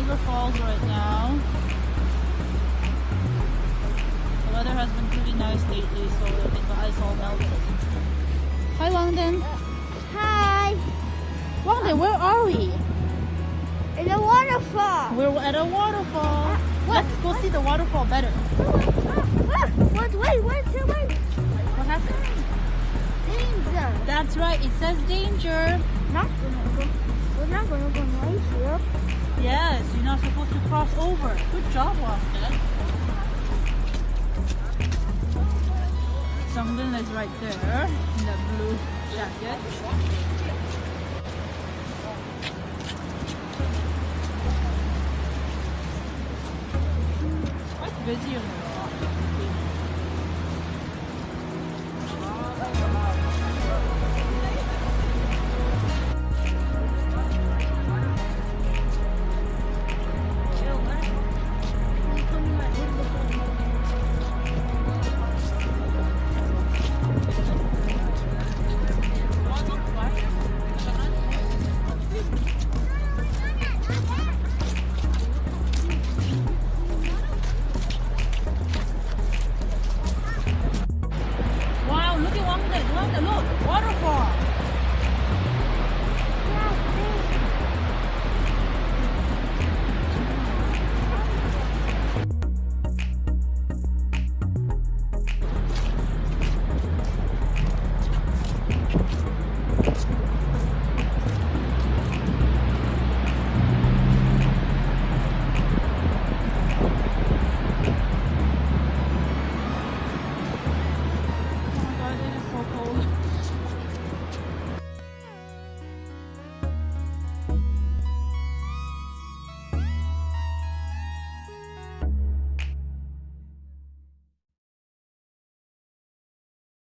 Niagara Falls right now. The weather has been pretty nice lately, so I think the ice all melted. Hi, Longden. Hi. Longden, where are we? In the waterfall. We're at a waterfall. Let's go see the waterfall better. Wait. What happened? Danger. That's right, it says danger. We're not gonna go right here. Yes, you're not supposed to cross over. Good job, Longden. Songden is right there in that blue jacket. Quite busy over there.